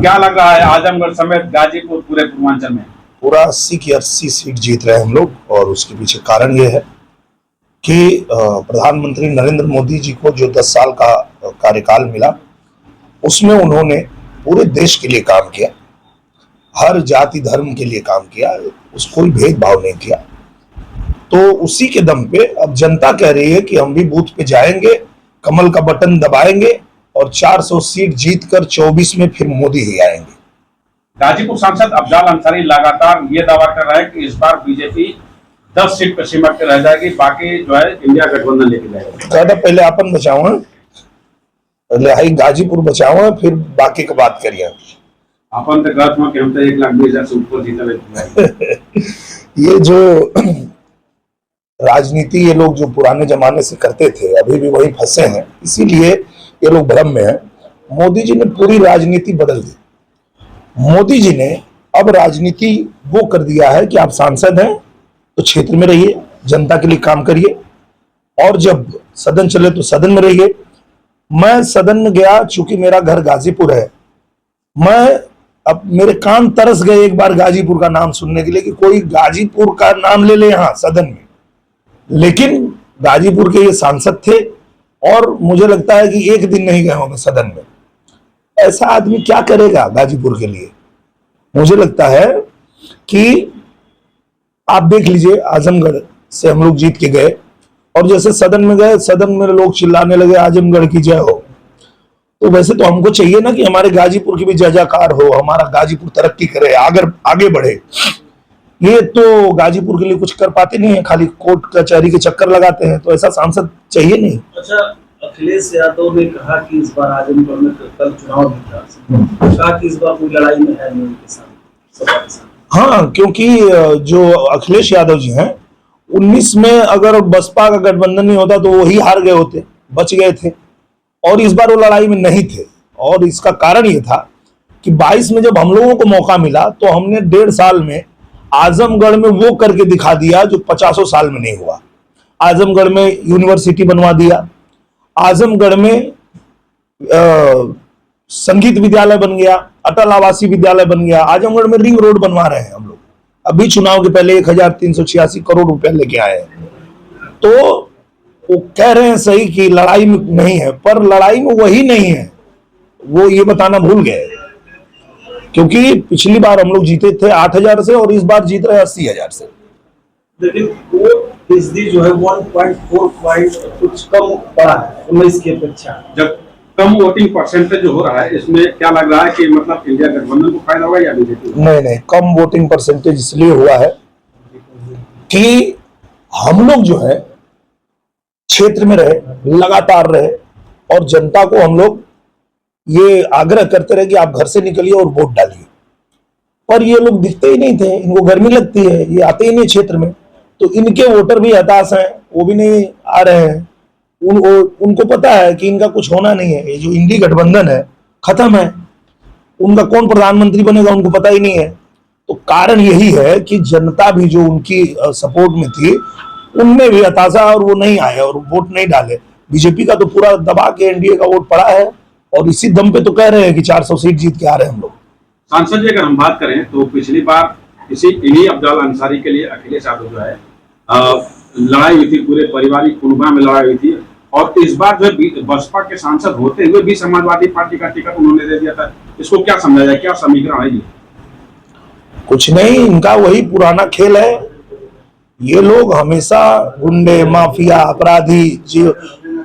क्या लग रहा है आजमगढ़ समेत गाजीपुर पूरे पूर्वांचल में? पूरा 80 की 80 सीट जीत रहे हैं हम लोग। और उसके पीछे कारण ये है कि प्रधानमंत्री नरेंद्र मोदी जी को जो 10 साल का कार्यकाल मिला, उसमें उन्होंने पूरे देश के लिए काम किया, हर जाति धर्म के लिए काम किया, उसको कोई भेदभाव नहीं किया। तो उसी के दम पे अब जनता कह रही है कि हम भी बूथ पे जाएंगे, कमल का बटन दबाएंगे और 400 सीट जीतकर 24 में फिर मोदी ही आएंगे। गाजीपुर सांसद अफजाल अंसारी लगातार ये दावा कर रहे हैं कि इस बार बीजेपी 10 सीट पर सिमट के रह जाएगी, बाकी जो है इंडिया गठबंधन लेके जाएगा। कहता पहले अपन बचाओ, पहले हाई गाजीपुर बचाओ, फिर बाकी की बात करिए। अपन तो गलत हो कि हम तो 1,20,000 से ऊपर जीते। ये जो राजनीति ये लोग जो पुराने जमाने से करते थे अभी भी वही फंसे हैं, इसीलिए ये लोग भ्रम में हैं। मोदी जी ने पूरी राजनीति बदल दी। मोदी जी ने अब राजनीति वो कर दिया है कि आप सांसद हैं तो क्षेत्र में रहिए, जनता के लिए काम करिए, और जब सदन चले तो सदन में रहिए। मैं सदन में गया, चूंकि मेरा घर गाजीपुर है, मैं अब मेरे कान तरस गए एक बार गाजीपुर का नाम सुनने के लिए कि कोई गाजीपुर का नाम ले ले यहाँ सदन में। लेकिन गाजीपुर के ये सांसद थे और मुझे लगता है कि एक दिन नहीं गए होंगे सदन में। ऐसा आदमी क्या करेगा गाजीपुर के लिए? मुझे लगता है कि आप देख लीजिए, आजमगढ़ से हम लोग जीत के गए और जैसे सदन में गए, सदन में लोग चिल्लाने लगे आजमगढ़ की जय हो। तो वैसे तो हमको चाहिए ना कि हमारे गाजीपुर की भी जय जयकार हो, हमारा गाजीपुर तरक्की करे, आगे बढ़े। ये तो गाजीपुर के लिए कुछ कर पाते नहीं है, खाली कोर्ट कचहरी के चक्कर लगाते हैं। तो ऐसा सांसद चाहिए नहीं। अच्छा, अखिलेश यादव ने कहा कि इस बार आजमगढ़ में कल चुनाव भी था, कहा कि इस बार कोई लड़ाई में है नहीं किसान। हाँ, क्योंकि जो अखिलेश यादव जी हैं, 19 में अगर बसपा का गठबंधन नहीं होता तो वो ही हार गए होते, बच गए थे, और इस बार वो लड़ाई में नहीं थे। और इसका कारण ये था कि 22 में जब हम लोगों को मौका मिला तो हमने 1.5 साल में आजमगढ़ में वो करके दिखा दिया जो 50 साल में नहीं हुआ। आजमगढ़ में यूनिवर्सिटी बनवा दिया, आजमगढ़ में संगीत विद्यालय बन गया, अटल आवासीय विद्यालय बन गया, आजमगढ़ में रिंग रोड बनवा रहे हैं हम लोग। अभी चुनाव के पहले 1386 करोड़ रुपए लेके आए हैं। तो वो कह रहे हैं सही कि लड़ाई में नहीं है, पर लड़ाई में वही नहीं है, वो ये बताना भूल गए। क्योंकि पिछली बार हम लोग जीते थे 8,000 से और इस बार जीत रहे 80,000 से। लेकिन वो फीसदी जो है 1.4 पॉइंट कुछ कम पड़ा है 19 की अपेक्षा। जब कम वोटिंग परसेंटेज हो रहा है, इसमें क्या लग रहा है कि मतलब इंडिया गठबंधन को फायदा होगा या बीजेपी? नहीं, कम वोटिंग परसेंटेज इसलिए हुआ है कि हम लोग जो है क्षेत्र में रहे, लगातार रहे, और जनता को हम लोग ये आग्रह करते रहे कि आप घर से निकलिए और वोट डालिए। पर ये लोग दिखते ही नहीं थे, इनको गर्मी लगती है, ये आते ही नहीं क्षेत्र में। तो इनके वोटर भी हताश हैं, वो भी नहीं आ रहे हैं। उनको पता है कि इनका कुछ होना नहीं है, ये जो इंडी गठबंधन है खत्म है, उनका कौन प्रधानमंत्री बनेगा उनको पता ही नहीं है। तो कारण यही है कि जनता भी जो उनकी सपोर्ट में थी उनमें भी हताशा, और वो नहीं आए और वोट नहीं डाले। बीजेपी का तो पूरा दबा के एनडीए का वोट पड़ा है, और इसी दम पे तो कह रहे हैं कि 400 सीट जीत के आ रहे हैं हम लोग। सांसद जी, अगर हम बात करें तो पिछली बार इन्हीं अफजाल अंसारी के लिए अखिलेश यादव जो है लड़ाई हुई थी, पूरे पारिवारिक कुनबा में लड़ाई हुई थी। और इस बार जो बसपा के सांसद होते हुए भी समाजवादी पार्टी का टिकट उन्होंने दे दिया था, इसको क्या समझा जाए, क्या समीकरण है ये? कुछ नहीं, इनका वही पुराना खेल है। ये लोग हमेशा गुंडे, माफिया, अपराधी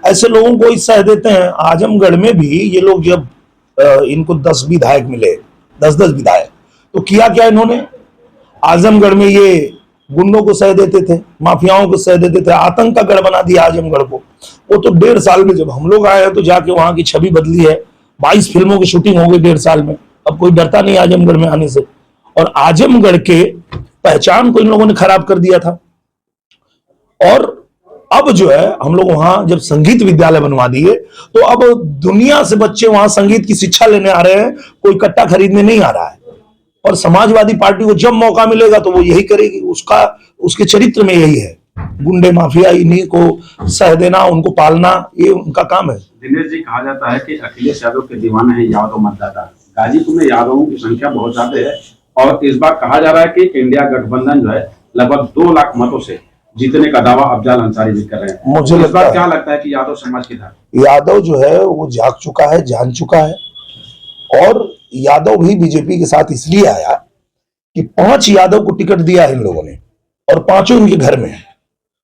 ऐसे लोगों को ही सह देते हैं। आजमगढ़ में भी ये लोग जब इनको 10 विधायक मिले, 10-10 विधायक, तो किया क्या इन्होंने? आजमगढ़ में ये गुंडों को सह देते थे, माफियाओं को सह देते थे, आतंक का गढ़ बना दिया आजमगढ़ को। वो तो 1.5 साल में जब हम लोग आए हैं तो जाके वहां की छवि बदली है। 22 फिल्मों की शूटिंग हो गई 1.5 साल में। अब कोई डरता नहीं आजमगढ़ में आने से, और आजमगढ़ के पहचान को इन लोगों ने खराब कर दिया था। और अब जो है हम लोग वहां जब संगीत विद्यालय बनवा दिए तो अब दुनिया से बच्चे वहां संगीत की शिक्षा लेने आ रहे हैं, कोई कट्टा खरीदने नहीं आ रहा है। और समाजवादी पार्टी को जब मौका मिलेगा तो वो यही करेगी, उसके चरित्र में यही है। गुंडे माफिया इन्हीं को सह देना, उनको पालना, ये उनका काम है। दिनेश जी, कहा जाता है कि अखिलेश यादव के दीवाने हैं यादव मतदाता, गाजीपुर में यादवों की संख्या बहुत ज्यादा है और इस बार कहा जा रहा है कि इंडिया गठबंधन जो है लगभग 2 लाख मतों से जीतने का दावा अफजल अंसारी जी कर रहे हैं। मुझे तो इस लगता बार है क्या लगता है कि यादव समाज की धारा यादव जो है वो जाग चुका है, जान चुका है। और यादव भी बीजेपी के साथ इसलिए आया कि 5 यादव को टिकट दिया है इन लोगों ने और 5 इनके घर में है।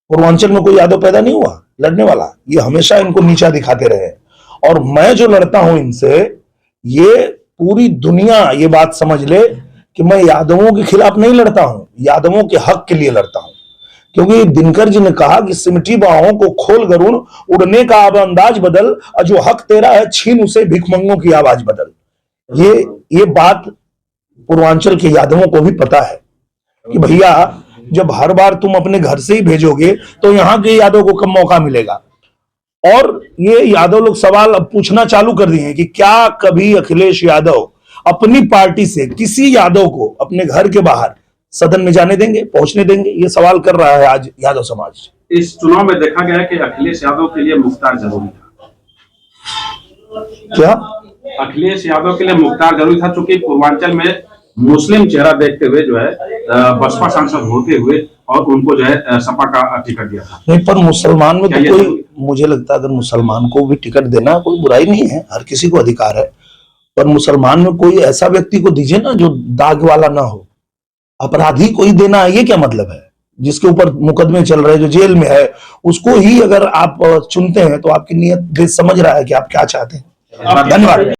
पूर्वांचल में कोई यादव पैदा नहीं हुआ लड़ने वाला, ये हमेशा इनको नीचा दिखाते रहे। और मैं जो लड़ता हूं इनसे, ये पूरी दुनिया ये बात समझ ले कि मैं यादवों के खिलाफ नहीं लड़ता हूं, यादवों के हक के लिए लड़ता हूं। क्योंकि दिनकर जी ने कहा कि सिमटी बाहों को खोल गरुड़, उड़ने का अब अंदाज बदल, और जो हक तेरा है छीन उसे भिखमंगों की आवाज बदल। ये बात पूर्वांचल के यादवों को भी पता है कि भैया जब हर बार तुम अपने घर से ही भेजोगे तो यहां के यादव को कम मौका मिलेगा। और ये यादव लोग सवाल अब पूछना चालू कर दिए हैं कि क्या कभी अखिलेश यादव अपनी पार्टी से किसी यादव को अपने घर के बाहर सदन में जाने देंगे, पहुंचने देंगे? ये सवाल कर रहा है आज यादव समाज। इस चुनाव में देखा गया कि अखिलेश यादव के लिए मुख्तार जरूरी था। क्या अखिलेश यादव के लिए मुख्तार जरूरी था, क्योंकि पूर्वांचल में मुस्लिम चेहरा देखते हुए जो है बसपा सांसद होते हुए और उनको जो है सपा का टिकट दिया था। नहीं, पर मुसलमान में क्या तो ये कोई, जरूरी? मुझे लगता है अगर मुसलमान को भी टिकट देना कोई बुराई नहीं है, हर किसी को अधिकार है। पर मुसलमान में कोई ऐसा व्यक्ति को दीजिए ना जो दाग वाला ना हो, अपराधी कोई देना है, ये क्या मतलब है? जिसके ऊपर मुकदमे चल रहे हैं, जो जेल में है, उसको ही अगर आप चुनते हैं तो आपकी नीयत देश समझ रहा है कि आप क्या चाहते हैं। धन्यवाद।